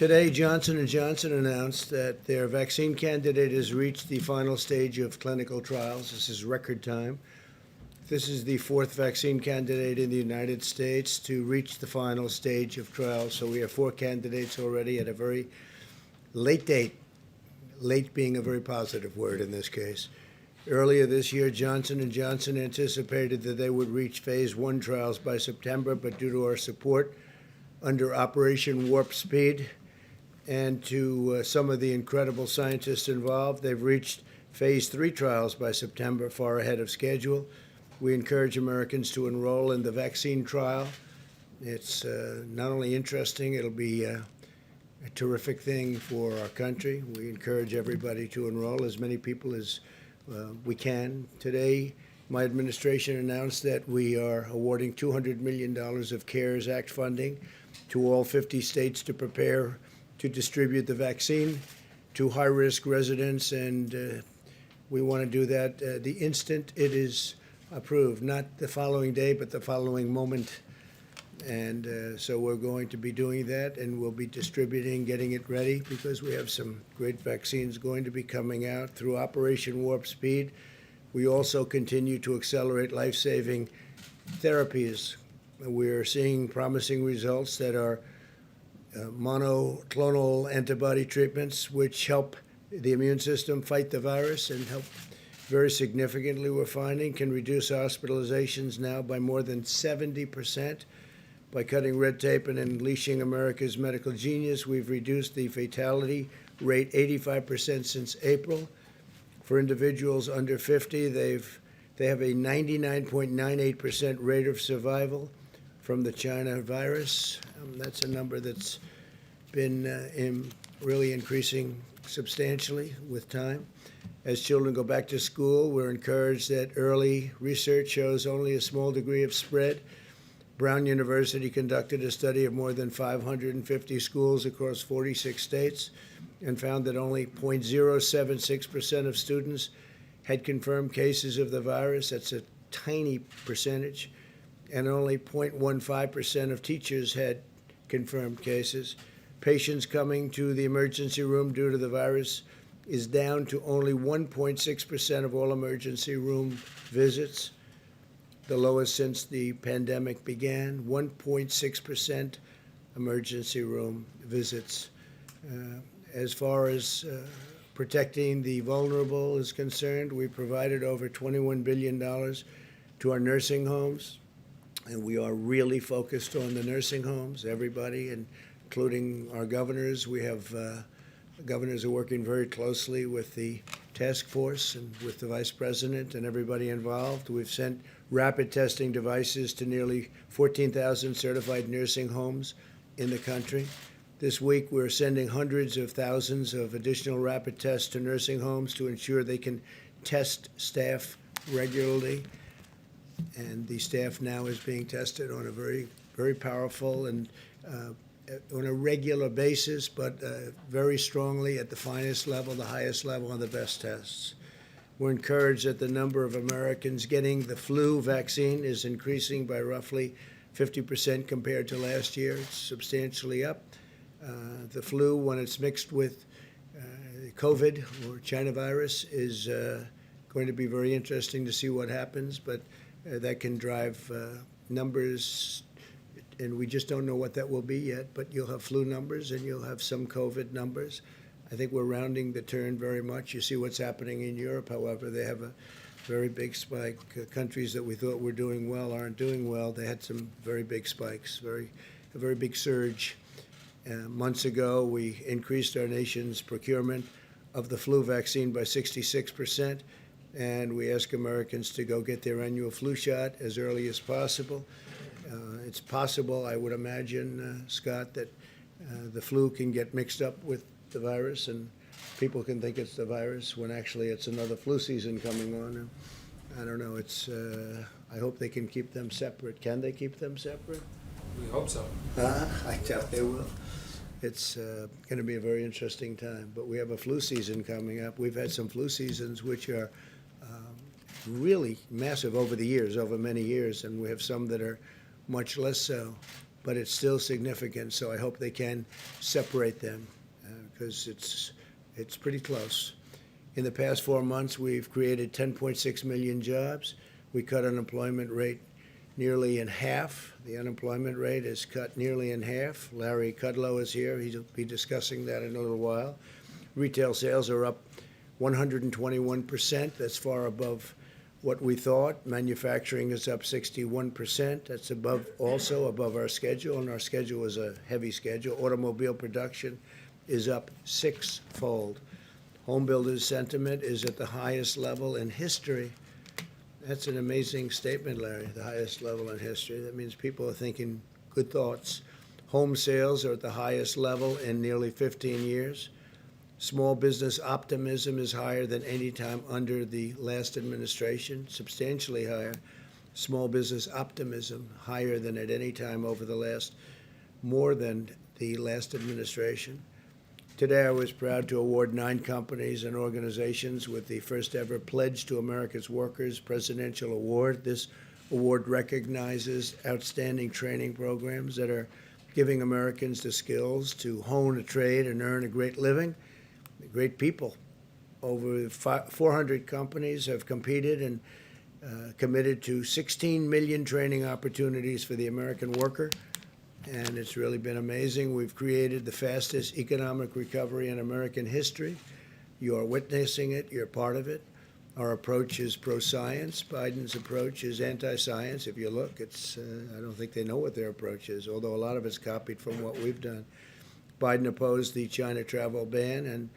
Today, Johnson & Johnson announced that their vaccine candidate has reached the final stage of clinical trials. This is record time. This is the fourth vaccine candidate in the United States to reach the final stage of trials. So we have four candidates already at a very late date, late being a very positive word in this case. Earlier this year, Johnson & Johnson anticipated that they would reach phase 1 trials by September, but due to our support under Operation Warp Speed and to some of the incredible scientists involved, they've reached phase 3 trials by September, far ahead of schedule. We encourage Americans to enroll in the vaccine trial. It's not only interesting, it'll be a terrific thing for our country. We encourage everybody to enroll, as many people as we can. Today, my administration announced that we are awarding $200 million of CARES Act funding to all 50 states to prepare to distribute the vaccine to high-risk residents, and we want to do that the instant it is approved, not the following day, but the following moment. And so we're going to be doing that, and we'll be distributing, getting it ready, because we have some great vaccines going to be coming out through Operation Warp Speed. We also continue to accelerate life-saving therapies. We're seeing promising results that are monoclonal antibody treatments, which help the immune system fight the virus and help very significantly, we're finding, can reduce hospitalizations now by more than 70%. By cutting red tape and unleashing America's medical genius, we've reduced the fatality rate 85% since April. For individuals under 50, they have a 99.98% rate of survival from the China virus. That's a number that's been really increasing substantially with time. As children go back to school, we're encouraged that early research shows only a small degree of spread. Brown University conducted a study of more than 550 schools across 46 states and found that only 0.076% of students had confirmed cases of the virus. That's a tiny percentage. And only 0.15% of teachers had confirmed cases. Patients coming to the emergency room due to the virus is down to only 1.6% of all emergency room visits, the lowest since the pandemic began. 1.6% emergency room visits. As far as protecting the vulnerable is concerned, we provided over $21 billion to our nursing homes, and we are really focused on the nursing homes, everybody, including our governors. We have governors are working very closely with the task force and with the vice president and everybody involved. We've sent rapid testing devices to nearly 14,000 certified nursing homes in the country. This week, we're sending hundreds of thousands of additional rapid tests to nursing homes to ensure they can test staff regularly. And the staff now is being tested on a very, very powerful and on a regular basis, but very strongly at the finest level, the highest level, and the best tests. We're encouraged that the number of Americans getting the flu vaccine is increasing by roughly 50% compared to last year. It's substantially up. The flu, when it's mixed with COVID or China virus, is going to be very interesting to see what happens, but that can drive numbers, and we just don't know what that will be yet, but you'll have flu numbers and you'll have some COVID numbers. I think we're rounding the turn very much. You see what's happening in Europe, however. They have a very big spike. Countries that we thought were doing well aren't doing well. They had some very big spikes, a very big surge. Months ago, we increased our nation's procurement of the flu vaccine by 66%, and we ask Americans to go get their annual flu shot as early as possible. It's possible, I would imagine, Scott, that the flu can get mixed up with the virus, and people can think it's the virus when actually it's another flu season coming on. I don't know. I hope they can keep them separate. Can they keep them separate? We hope so. I doubt they will. It's going to be a very interesting time. But we have a flu season coming up. We've had some flu seasons which are really massive over the years, over many years, and we have some that are much less so. but it's still significant. So I hope they can separate them because it's pretty close. In the past 4 months, we've created 10.6 million jobs. We cut unemployment rate nearly in half. The unemployment rate is cut nearly in half. Larry Kudlow is here. He'll be discussing that in a little while. Retail sales are up 121%. That's far above what we thought. Manufacturing is up 61%. That's also above our schedule, and our schedule is a heavy schedule. Automobile production is up sixfold. Home builders' sentiment is at the highest level in history. That's an amazing statement, Larry, the highest level in history. That means people are thinking good thoughts. Home sales are at the highest level in nearly 15 years. Small business optimism is higher than any time under the last administration, substantially higher. Small business optimism higher than at any time over the last, more than the last administration. Today, I was proud to award 9 companies and organizations with the first ever Pledge to America's Workers Presidential Award. This award recognizes outstanding training programs that are giving Americans the skills to hone a trade and earn a great living. Great people. Over 400 companies have competed and committed to 16 million training opportunities for the American worker. And it's really been amazing. We've created the fastest economic recovery in American history. You're witnessing it. You're part of it. Our approach is pro-science. Biden's approach is anti-science. If you look, I don't think they know what their approach is, although a lot of it's copied from what we've done. Biden opposed the China travel ban and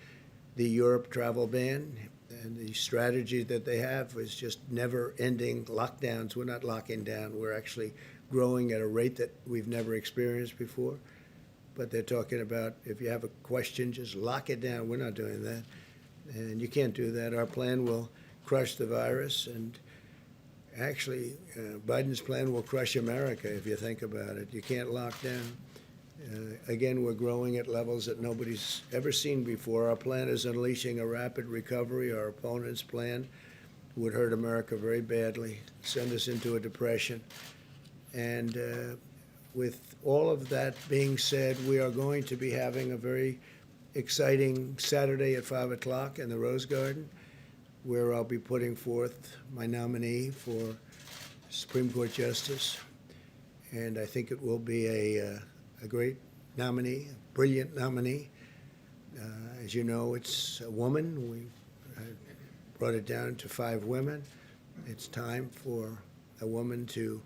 the Europe travel ban, and the strategy that they have is just never-ending lockdowns. We're not locking down. We're actually growing at a rate that we've never experienced before. But they're talking about if you have a question, just lock it down. We're not doing that. And you can't do that. Our plan will crush the virus. And actually, Biden's plan will crush America if you think about it. You can't lock down. Again, we're growing at levels that nobody's ever seen before. Our plan is unleashing a rapid recovery. Our opponent's plan would hurt America very badly, send us into a depression. And with all of that being said, we are going to be having a very exciting Saturday at 5 o'clock in the Rose Garden, where I'll be putting forth my nominee for Supreme Court Justice. And I think it will be a great nominee, a brilliant nominee. As you know, it's a woman. We brought it down to 5 women. It's time for a woman to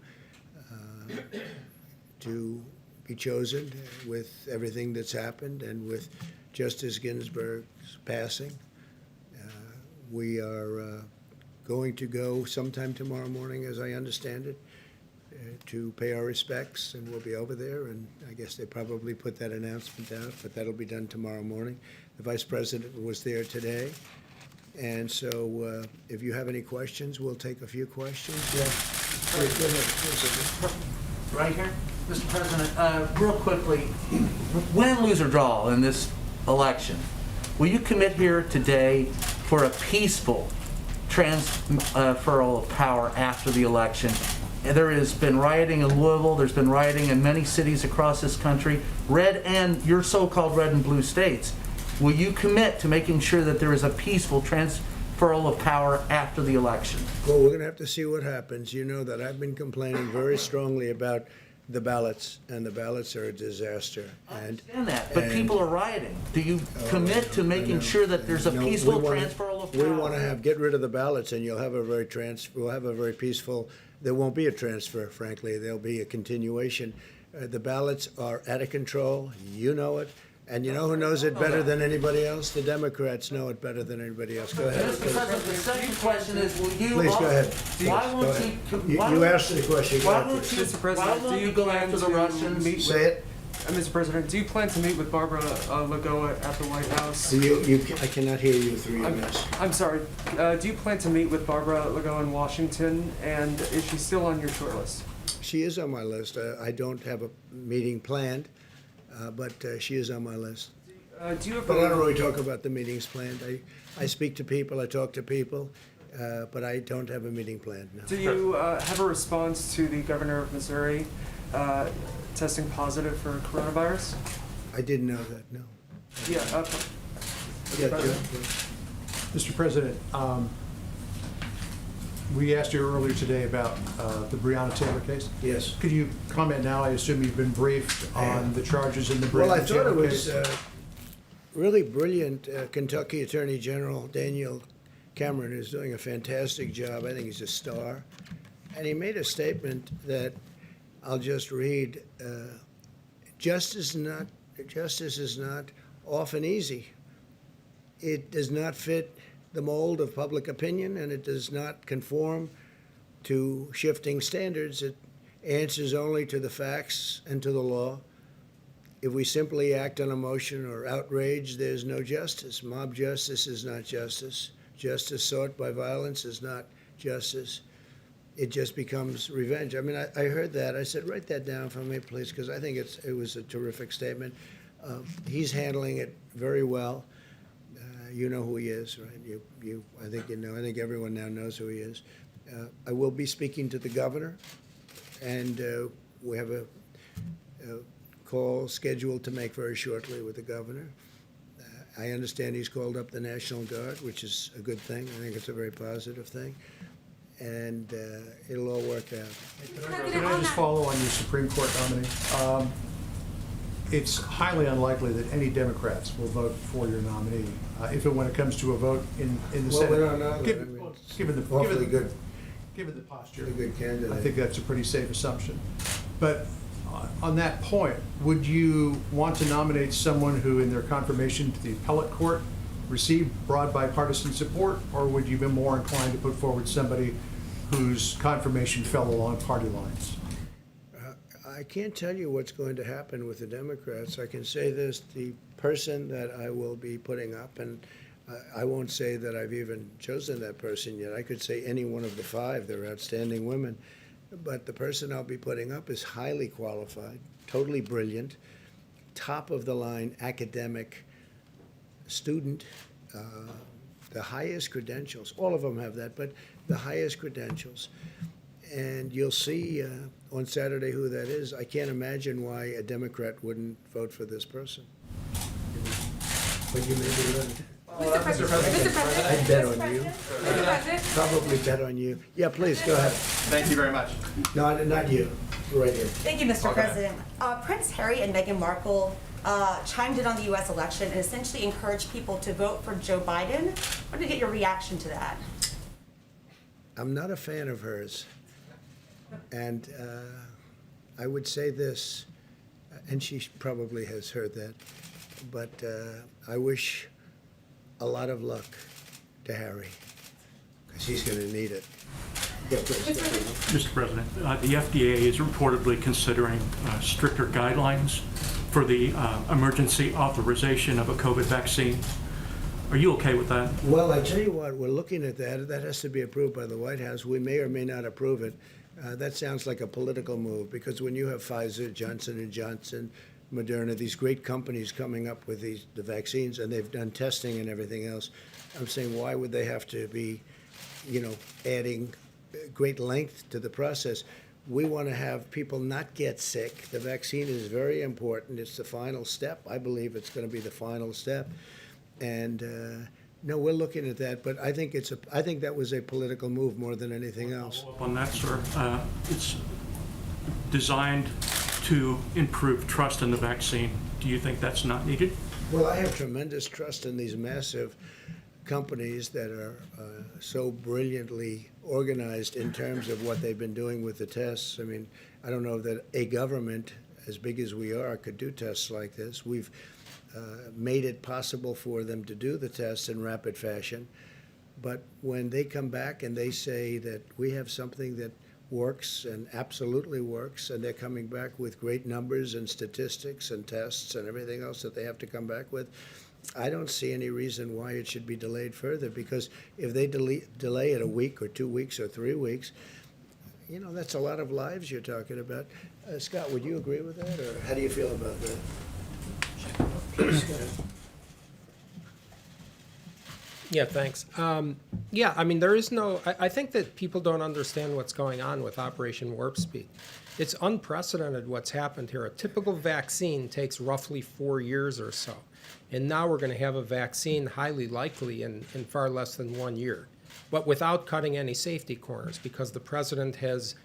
be chosen with everything that's happened and with Justice Ginsburg's passing. We are going to go sometime tomorrow morning, as I understand it, to pay our respects, and we'll be over there, and I guess they probably put that announcement out, but that'll be done tomorrow morning. The Vice President was there today, and so if you have any questions, we'll take a few questions. Yeah. Go ahead. Right here? Mr. President, real quickly, win, lose, or draw in this election, will you commit here today for a peaceful transferal of power after the election? There has been rioting in Louisville. There's been rioting in many cities across this country, red and your so-called red and blue states. Will you commit to making sure that there is a peaceful transferal of power after the election? Well, we're going to have to see what happens. You know that I've been complaining very strongly about the ballots, and the ballots are a disaster. I understand that, but people are rioting. Do you commit to making sure that there's a peaceful transferal of power? We want to get rid of the ballots, and we'll have a very peaceful. There won't be a transfer, frankly. There'll be a continuation. The ballots are out of control. You know it. And you know who knows it better than anybody else? The Democrats know it better than anybody else. Go ahead. Mr. President, the second question is, will you... Please, go ahead. Why won't you asked the question. Why won't you, Mr. President, why won't you go after the Russians? Say it. Mr. President, do you plan to meet with Barbara Lagoa at the White House? I cannot hear you through your mask. I'm sorry. Do you plan to meet with Barbara Lagoa in Washington, and is she still on your short list? She is on my list. I don't have a meeting planned, but she is on my list. Do you have But I don't really talk about the meetings planned. I speak to people, I talk to people, but I don't have a meeting planned, no. Do you have a response to the governor of Missouri testing positive for coronavirus? I didn't know that, no. Yeah. Yeah, President? Joe, Mr. President, we asked you earlier today about the Breonna Taylor case. yes. Could you comment now? I assume you've been briefed on the charges in the Well, I Breonna thought it Taylor was case. really brilliant. Kentucky Attorney General Daniel Cameron is doing a fantastic job. I think he's a star. And he made a statement that I'll just read. Justice is not often easy. It does not fit the mold of public opinion, and it does not conform to shifting standards. It answers only to the facts and to the law. If we simply act on emotion or outrage, there's no justice. Mob justice is not justice. Justice sought by violence is not justice. It just becomes revenge. I mean, I heard that. I said, write that down for me, please, because I think it was a terrific statement. He's handling it very well. You know who he is, right? I think you know. I think everyone now knows who he is. I will be speaking to the governor, and we have a call scheduled to make very shortly with the governor. I understand he's called up the National Guard, which is a good thing. I think it's a very positive thing, and it'll all work out. Can I just follow on your Supreme Court nominee? It's highly unlikely that any Democrats will vote for your nominee when it comes to a vote in the Well, Senate. we don't know that. I Given, mean, given awfully good, the posture, really good candidate. I think that's a pretty safe assumption. But on that point, would you want to nominate someone who, in their confirmation to the appellate court, received broad bipartisan support, or would you be more inclined to put forward somebody whose confirmation fell along party lines? I can't tell you what's going to happen with the Democrats. I can say this, the person that I will be putting up, and I won't say that I've even chosen that person yet. I could say any one of the five. They're outstanding women. But the person I'll be putting up is highly qualified, totally brilliant, top of the line academic student, the highest credentials. All of them have that, but the highest credentials. And you'll see on Saturday who that is. I can't imagine why a Democrat wouldn't vote for this person. But you may be right. Mr. President. I'd bet on you. Mr. President. Probably bet on you. Yeah, please, go ahead. Thank you very much. No, not you. Right here. Thank you, Mr. President. Prince Harry and Meghan Markle chimed in on the U.S. election and essentially encouraged people to vote for Joe Biden. I want to get your reaction to that. I'm not a fan of hers. And I would say this, and she probably has heard that, but I wish a lot of luck to Harry, because he's going to need it. Yeah, please. Mr. President, the FDA is reportedly considering stricter guidelines for the emergency authorization of a COVID vaccine. Are you okay with that? Well, I tell you what, we're looking at that. That has to be approved by the White House. We may or may not approve it. That sounds like a political move, because when you have Pfizer, Johnson & Johnson, Moderna, these great companies coming up with the vaccines, and they've done testing and everything else, I'm saying, why would they have to be, adding great length to the process? We want to have people not get sick. The vaccine is very important. It's the final step. I believe it's going to be the final step. And no, we're looking at that, but I think that was a political move more than anything else. Follow up on that, sir. It's designed to improve trust in the vaccine. Do you think that's not needed? Well, I have tremendous trust in these massive companies that are so brilliantly organized in terms of what they've been doing with the tests. I mean, I don't know that a government as big as we are could do tests like this. We've made it possible for them to do the tests in rapid fashion. But when they come back and they say that we have something that works and absolutely works, and they're coming back with great numbers and statistics and tests and everything else that they have to come back with, I don't see any reason why it should be delayed further, because if they delay it a week or 2 weeks or 3 weeks, that's a lot of lives you're talking about. Scott, would you agree with that, or how do you feel about that? Please, go ahead. Yeah, thanks. Yeah, I mean, there is no, I think that people don't understand what's going on with Operation Warp Speed. It's unprecedented what's happened here. A typical vaccine takes roughly 4 years or so. And now we're going to have a vaccine highly likely in far less than 1 year, but without cutting any safety corners, because the president has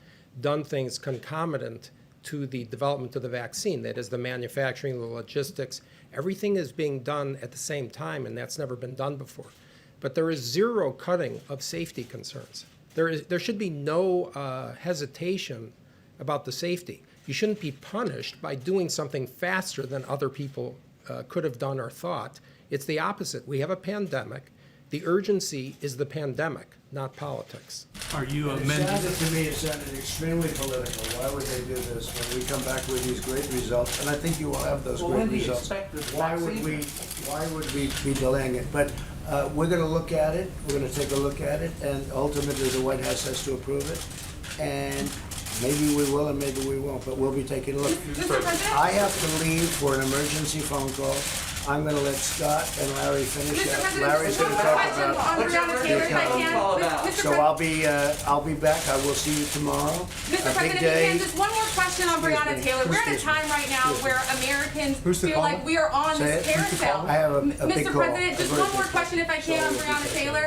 done things concomitant to the development of the vaccine. That is, the manufacturing, the logistics, everything is being done at the same time, and that's never been done before. But there is zero cutting of safety concerns. There should be no hesitation about the safety. You shouldn't be punished by doing something faster than other people could have done or thought. It's the opposite. We have a pandemic. The urgency is the pandemic, not politics. Are you It amending? sounded to me, it sounded extremely political. Why would they do this when we come back with these great results? And I think you will have those Well, great when do you results. expect this Why would we be delaying it? But we're gonna look at it, we're gonna take a look at it, and ultimately the White House has to approve it. And maybe we will and maybe we won't, but we'll be taking a look. Mr. President? I have to leave for an emergency phone call. I'm gonna let Scott and Larry finish Mr. up. President, Larry's just gonna one talk question about. on What's your Breonna Taylor, if I emergency can. call about? Mr. So I'll be back. I will see you tomorrow. Mr. A big President, if day. you can, just one more question on Breonna me. Taylor. We're in a Excuse me. time right now where Americans Who's the feel like caller? we are on Say this it. Who's the carousel. caller? I have a big Mr. call. President, A just very one more big question if I can on Sorry, Breonna repeat Taylor.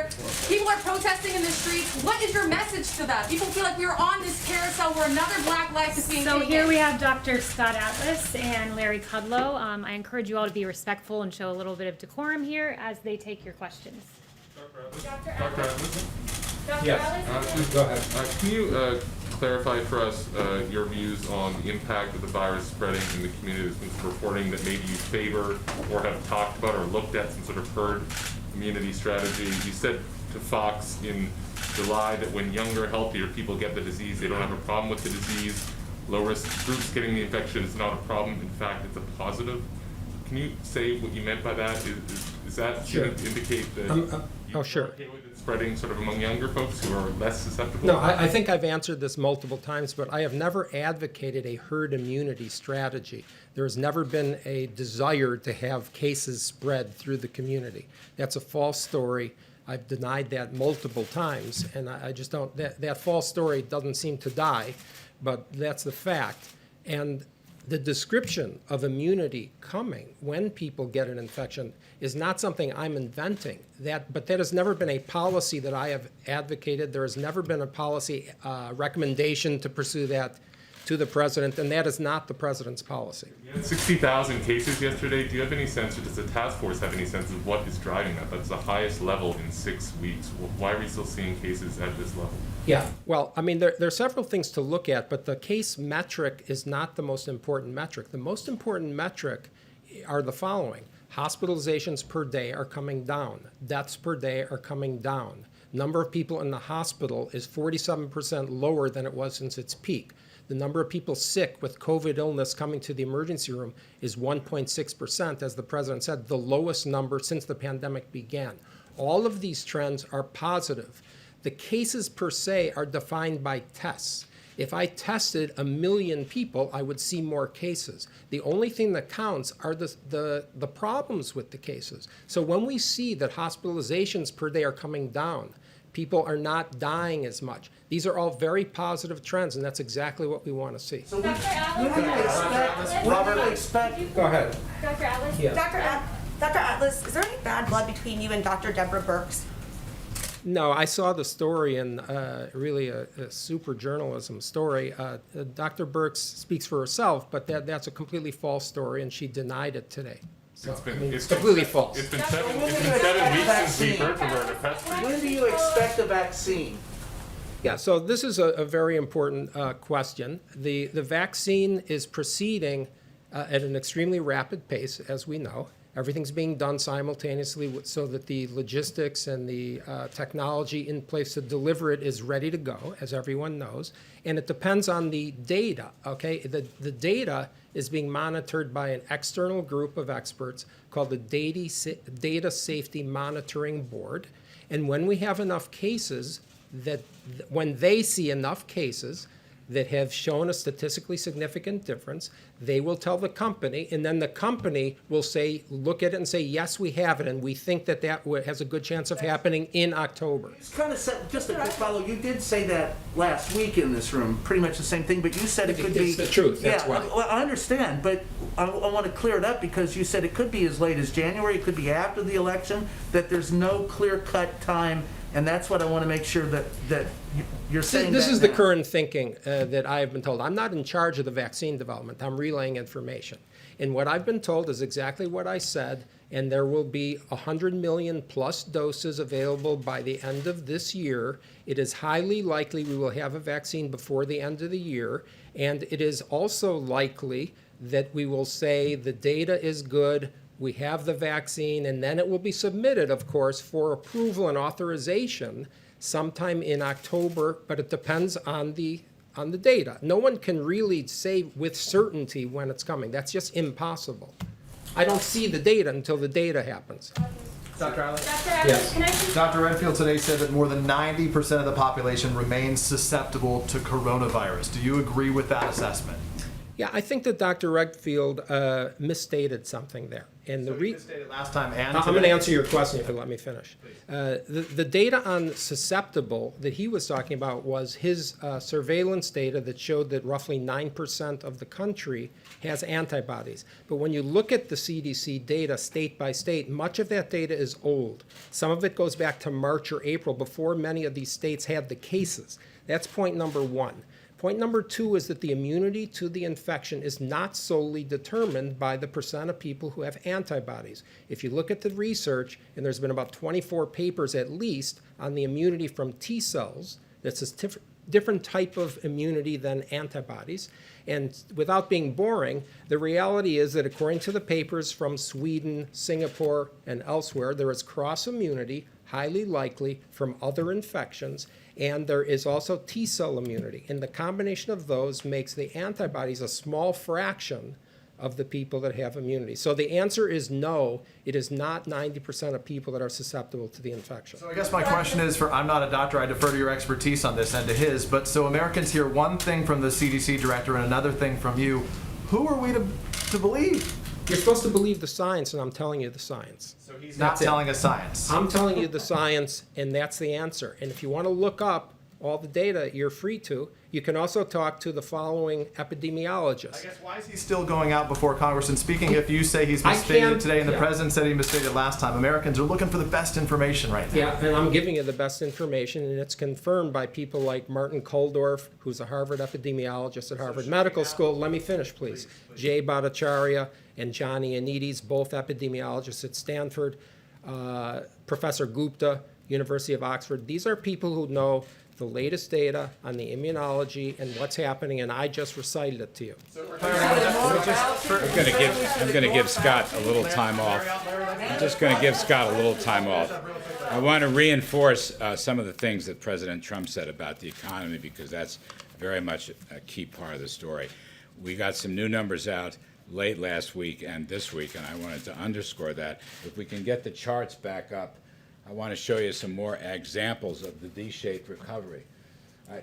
People are protesting in the streets. What is your message to them? People feel like we are on this carousel where another black life is being So taken. here we have Dr. Scott Atlas and Larry Kudlow. I encourage you all to be respectful and show a little bit of decorum here as they take your questions. Dr. Atlas? Dr. Atlas? Please go ahead. Can you clarify for us your views on the impact of the virus spreading in the community? There's been some reporting that maybe you favor or have talked about or looked at some sort of herd immunity strategy. You said to Fox in July that when younger, healthier people get the disease, they don't have a problem with the disease. Low-risk groups getting the infection is not a problem. In fact, it's a positive. Can you say what you meant by that? Is that Sure. going to indicate that Oh, sure. you're okay with it spreading sort of among younger folks who are less susceptible? No, I think I've answered this multiple times, but I have never advocated a herd immunity strategy. There has never been a desire to have cases spread through the community. That's a false story. I've denied that multiple times, and I just don't, that false story doesn't seem to die, but that's the fact. And the description of immunity coming when people get an infection is not something I'm inventing. But that has never been a policy that I have advocated. There has never been a policy recommendation to pursue that to the president, and that is not the president's policy. You had 60,000 cases yesterday. Do you have any sense, or does the task force have any sense of what is driving that? That's the highest level in 6 weeks. Why are we still seeing cases at this level? Yeah, well, I mean, there are several things to look at, but the case metric is not the most important metric. The most important metric are the following. Hospitalizations per day are coming down. Deaths per day are coming down. Number of people in the hospital is 47% lower than it was since its peak. The number of people sick with COVID illness coming to the emergency room is 1.6%, as the president said, the lowest number since the pandemic began. All of these trends are positive. The cases per se are defined by tests. If I tested 1 million people, I would see more cases. The only thing that counts are the problems with the cases. So when we see that hospitalizations per day are coming down, people are not dying as much. These are all very positive trends, and that's exactly what we want to see. So when do you expect? Go ahead. Dr. Atlas? Yeah. Dr. Atlas, is there any bad blood between you and Dr. Deborah Birx? No, I saw the story, and really a super journalism story. Dr. Birx speaks for herself, but that's a completely false story, and she denied it today. So, it's completely false. It's been When seven do you weeks expect since we vaccine? heard from her in a press release. When do you expect a vaccine? Yeah, so this is a very important question. The vaccine is proceeding at an extremely rapid pace, as we know. Everything's being done simultaneously so that the logistics and the technology in place to deliver it is ready to go, as everyone knows. And it depends on the data, okay? The data is being monitored by an external group of experts called the Data Safety Monitoring Board. And when we have enough cases, when they see enough cases, that have shown a statistically significant difference. They will tell the company, and then the company will say, look at it and say, yes, we have it, and we think that has a good chance of happening in October. It's kind of just a quick follow. You did say that last week in this room, pretty much the same thing, but you said it could be. It's the truth, that's yeah, why. Well, I understand, but I want to clear it up because you said it could be as late as January, it could be after the election, that there's no clear-cut time, and that's what I want to make sure that you're saying. This that is the now. current thinking that I have been told. I'm not in charge of the vaccine development. I'm relaying information. And what I've been told is exactly what I said, and there will be 100 million plus doses available by the end of this year. It is highly likely we will have a vaccine before the end of the year, and it is also likely that we will say the data is good, we have the vaccine, and then it will be submitted, of course, for approval and authorization sometime in October, but it depends on the data. No one can really say with certainty when it's coming. That's just impossible. I don't see the data until the data happens. Dr. Allen? Dr. Evans, can I just Dr. Redfield today said that more than 90% of the population remains susceptible to coronavirus. Do you agree with that assessment? Yeah, I think that Dr. Redfield misstated something there. And So you misstated last time and I'm going to today? answer your question if you let me finish. The data on susceptible that he was talking about was his surveillance data that showed that roughly 9% of the country has antibodies. But when you look at the CDC data state by state, much of that data is old. Some of it goes back to March or April before many of these states had the cases. That's point number one. Point number two is that the immunity to the infection is not solely determined by the percent of people who have antibodies. If you look at the research, and there's been about 24 papers at least on the immunity from T cells, that's a different type of immunity than antibodies. And without being boring, the reality is that according to the papers from Sweden, Singapore, and elsewhere, there is cross immunity, highly likely, from other infections. And there is also T-cell immunity. And the combination of those makes the antibodies a small fraction of the people that have immunity. So the answer is no, it is not 90% of people that are susceptible to the infection. So I guess my question is, I'm not a doctor, I defer to your expertise on this and to his, but so Americans hear one thing from the CDC director and another thing from you. Who are we to believe? You're supposed to believe the science, and I'm telling you the science. So he's not telling us science. I'm telling you the science, and that's the answer. And if you want to look up all the data, you're free to. You can also talk to the following epidemiologists. I guess why is he still going out before Congress and speaking if you say he's I misstated can't- today and the yeah. president said he misstated last time? Americans are looking for the best information right now. Yeah, and I'm giving you the best information, and it's confirmed by people like Martin Kulldorff, who's a Harvard epidemiologist at Harvard Medical School. Let me finish, please. Jay Bhattacharya and Johnny Anides, both epidemiologists at Stanford. Professor Gupta, University of Oxford. These are people who know the latest data on the immunology and what's happening, and I just recited it to you. I'm going to give Scott a little time off. I'm just going to give Scott a little time off. I want to reinforce some of the things that President Trump said about the economy because that's very much a key part of the story. We got some new numbers out late last week and this week, and I wanted to underscore that. If we can get the charts back up, I want to show you some more examples of the D-shaped recovery. I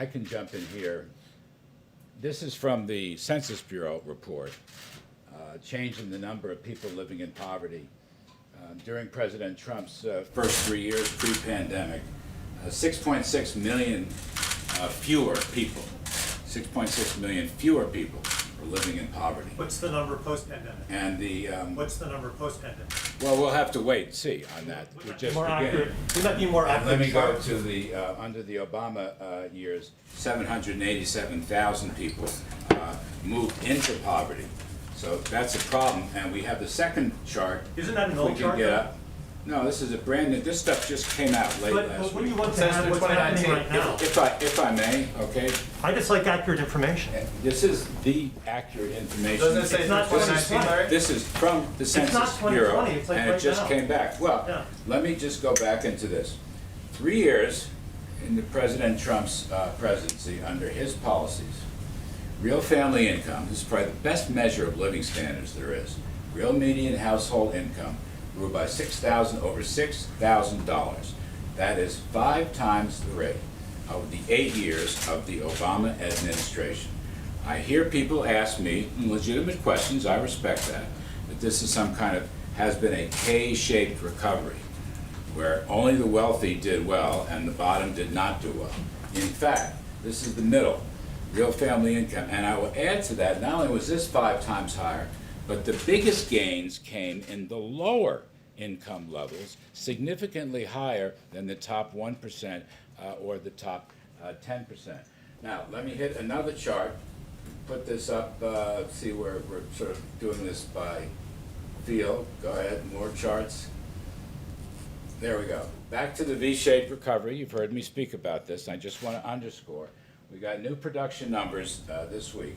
can jump in here. This is from the Census Bureau report, change in the number of people living in poverty. During President Trump's first 3 years pre-pandemic, 6.6 million fewer people, 6.6 million fewer people were living in poverty. What's the number post-pandemic? And the, What's the number post-pandemic? well, we'll have to wait and see on that. We're just More accurate. beginning. Would that be more accurate? Let me go chart? to the, under the Obama years, 787,000 people moved into poverty. So that's a problem, and we have the second chart. Isn't that an If we old can chart, get though? up. No, this is a brand new, this stuff just came out late But last what do week. you want to Says have through what's happening 2019. right now? If I may, okay, I just like accurate information. this is the accurate information. Doesn't it say It's not through This is- 2019, Larry? This is from the not Census 2020, Bureau, it's like and it right just now. came back. Well, Yeah. let me just go back into this. 3 years in the President Trump's presidency, under his policies, real family income, this is probably the best measure of living standards there is, real median household income grew by over $6,000. That is 5 times the rate of the 8 years of the Obama administration. I hear people ask me legitimate questions, I respect that, but this is some kind of, has been a K-shaped recovery, where only the wealthy did well and the bottom did not do well. In fact, this is the middle, real family income. And I will add to that, not only was this 5 times higher, but the biggest gains came in the lower income levels, significantly higher than the top 1% or the top 10%. Now, let me hit another chart, put this up, see where we're sort of doing this by field. Go ahead, more charts. There we go. Back to the V-shaped recovery. You've heard me speak about this. I just want to underscore. We got new production numbers this week.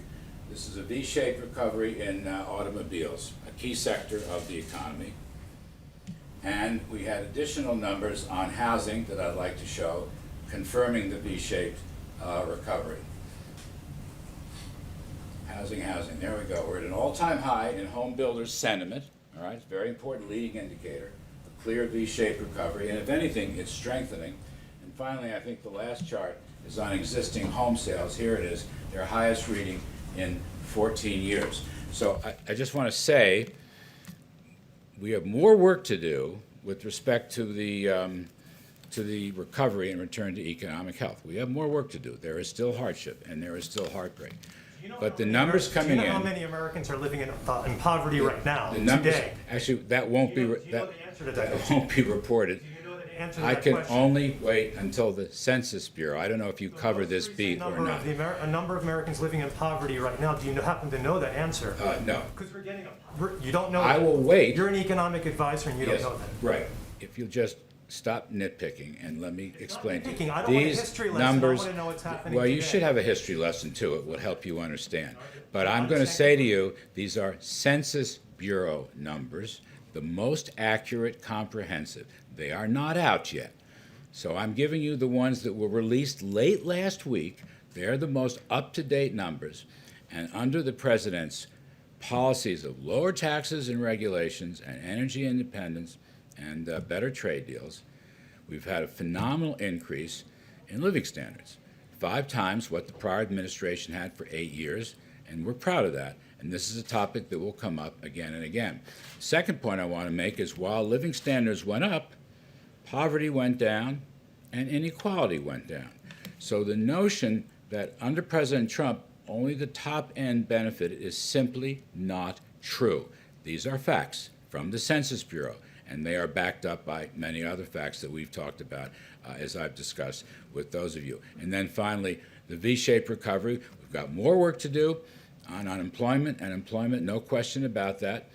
This is a V-shaped recovery in automobiles, a key sector of the economy. And we had additional numbers on housing that I'd like to show, confirming the V-shaped recovery. Housing. There we go. We're at an all-time high in home builders' sentiment. All right, it's a very important leading indicator. A clear V-shaped recovery, and if anything, it's strengthening. And finally, I think the last chart is on existing home sales. Here it is, their highest reading in 14 years. So I just want to say we have more work to do with respect to the recovery and return to economic health. We have more work to do. There is still hardship and there is still heartbreak. But the numbers coming in. Do you know how many Americans are living in poverty right now, The numbers, today? actually, that won't be, Do you know the answer to that? that won't be reported. Do you know the answer to I that can question? only wait until the Census Bureau. I don't know if you cover this beat or not. A number of Americans living in poverty right now. Do you happen to know that answer? No. Because you don't know. I that. will wait. You're an economic advisor and you Yes, don't know that. right. If you'll just stop nitpicking and let me explain to you. nitpicking. I don't want a These history lesson. I numbers, want to know what's happening well, you today. should have a history lesson too. It will help you understand. But I'm going to say to you, these are Census Bureau numbers, the most accurate, comprehensive. They are not out yet. So I'm giving you the ones that were released late last week. They're the most up-to-date numbers. And under the president's policies of lower taxes and regulations and energy independence and better trade deals, we've had a phenomenal increase in living standards, 5 times what the prior administration had for 8 years, and we're proud of that. And this is a topic that will come up again and again. The second point I want to make is while living standards went up, poverty went down and inequality went down. So the notion that under President Trump, only the top end benefit is simply not true. These are facts from the Census Bureau, and they are backed up by many other facts that we've talked about, as I've discussed with those of you. And then finally, the V-shaped recovery. We've got more work to do on unemployment and employment, no question about that.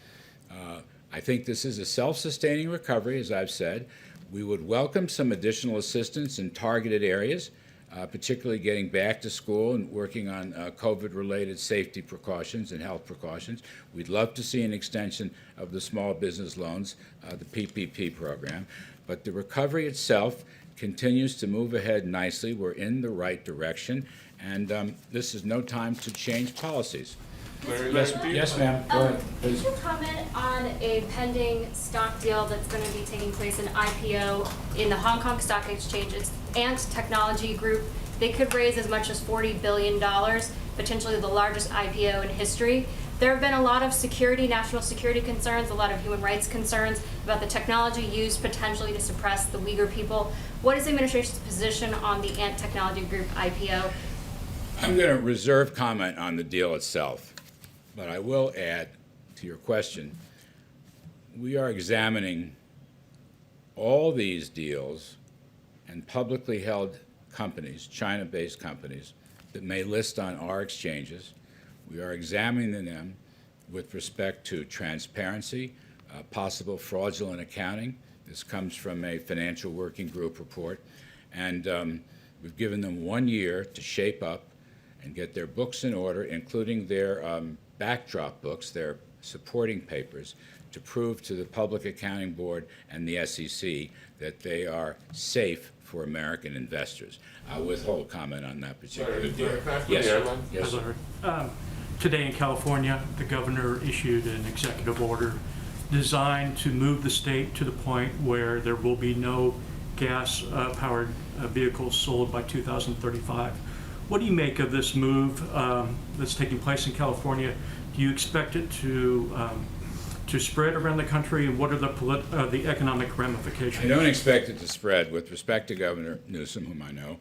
I think this is a self-sustaining recovery, as I've said. We would welcome some additional assistance in targeted areas, particularly getting back to school and working on COVID-related safety precautions and health precautions. We'd love to see an extension of the small business loans, the PPP program. But the recovery itself continues to move ahead nicely. We're in the right direction, and this is no time to change policies. Yes, ma'am. Go ahead, please. Could you comment on a pending stock deal that's going to be taking place, an IPO in the Hong Kong Stock Exchange? It's Ant Technology Group. They could raise as much as $40 billion, potentially the largest IPO in history. There have been a lot of national security concerns, a lot of human rights concerns about the technology used potentially to suppress the Uyghur people. What is the administration's position on the Ant Technology Group IPO? I'm going to reserve comment on the deal itself, but I will add to your question, we are examining all these deals and publicly held companies, China-based companies, that may list on our exchanges. We are examining them with respect to transparency, possible fraudulent accounting. This comes from a financial working group report. And we've given them 1 year to shape up and get their books in order, including their backdrop books, their supporting papers, to prove to the Public Accounting Board and the SEC that they are safe for American investors. I'll withhold comment on that particular deal. Yes, sir. Yes, sir. Today in California, the governor issued an executive order designed to move the state to the point where there will be no gas-powered vehicles sold by 2035. What do you make of this move that's taking place in California? Do you expect it to spread around the country, and what are the economic ramifications? I don't expect it to spread. With respect to Governor Newsom, whom I know,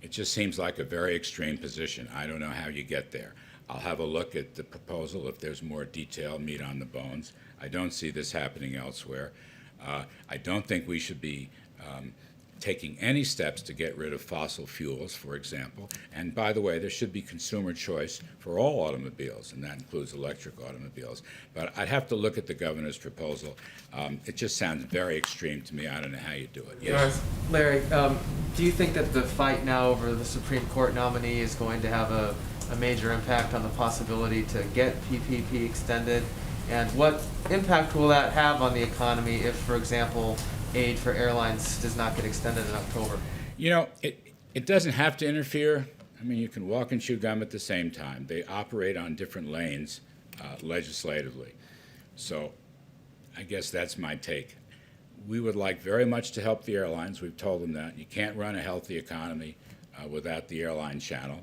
it just seems like a very extreme position. I don't know how you get there. I'll have a look at the proposal if there's more detail, meat on the bones. I don't see this happening elsewhere. I don't think we should be taking any steps to get rid of fossil fuels, for example. And by the way, there should be consumer choice for all automobiles, and that includes electric automobiles. But I'd have to look at the governor's proposal. It just sounds very extreme to me. I don't know how you do it. Yes. Larry, do you think that the fight now over the Supreme Court nominee is going to have a major impact on the possibility to get PPP extended? And what impact will that have on the economy if, for example, aid for airlines does not get extended in October? You know, it doesn't have to interfere. I mean, you can walk and chew gum at the same time. They operate on different lanes legislatively. So I guess that's my take. We would like very much to help the airlines. We've told them that. You can't run a healthy economy without the airline channel.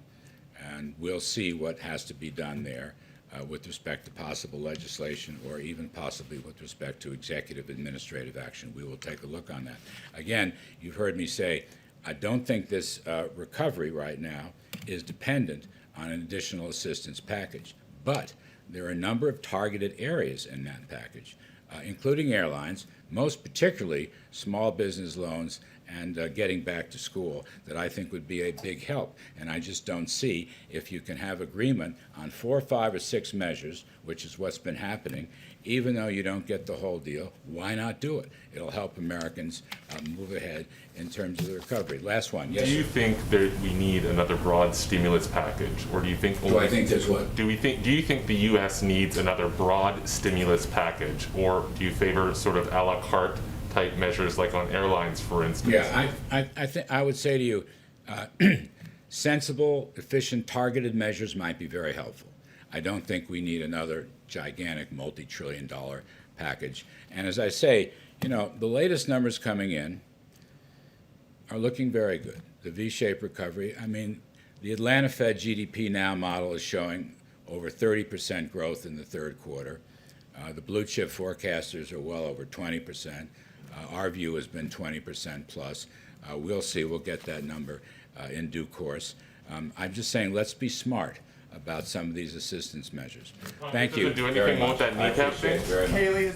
And we'll see what has to be done there with respect to possible legislation or even possibly with respect to executive administrative action. We will take a look on that. Again, you've heard me say, I don't think this recovery right now is dependent on an additional assistance package. But there are a number of targeted areas in that package, including airlines, most particularly small business loans and getting back to school, that I think would be a big help. And I just don't see, if you can have agreement on 4, 5, or 6 measures, which is what's been happening, even though you don't get the whole deal, why not do it? It'll help Americans move ahead in terms of the recovery. Last one, yes. Do you think that we need another broad stimulus package, or do you think only? Do I think there's what? Do you think the U.S. needs another broad stimulus package, or do you favor sort of a la carte type measures like on airlines, for instance? Yeah, I think I would say to you, sensible, efficient, targeted measures might be very helpful. I don't think we need another gigantic multi-trillion-dollar package. And as I say, you know, the latest numbers coming in are looking very good. The V-shaped recovery. I mean, the Atlanta Fed GDP Now model is showing over 30% growth in the third quarter. The blue chip forecasters are well over 20%. Our view has been 20% plus. We'll see. We'll get that number in due course. I'm just saying, let's be smart about some of these assistance measures. Thank you. Does it do anything with that kneecap thing? Haley,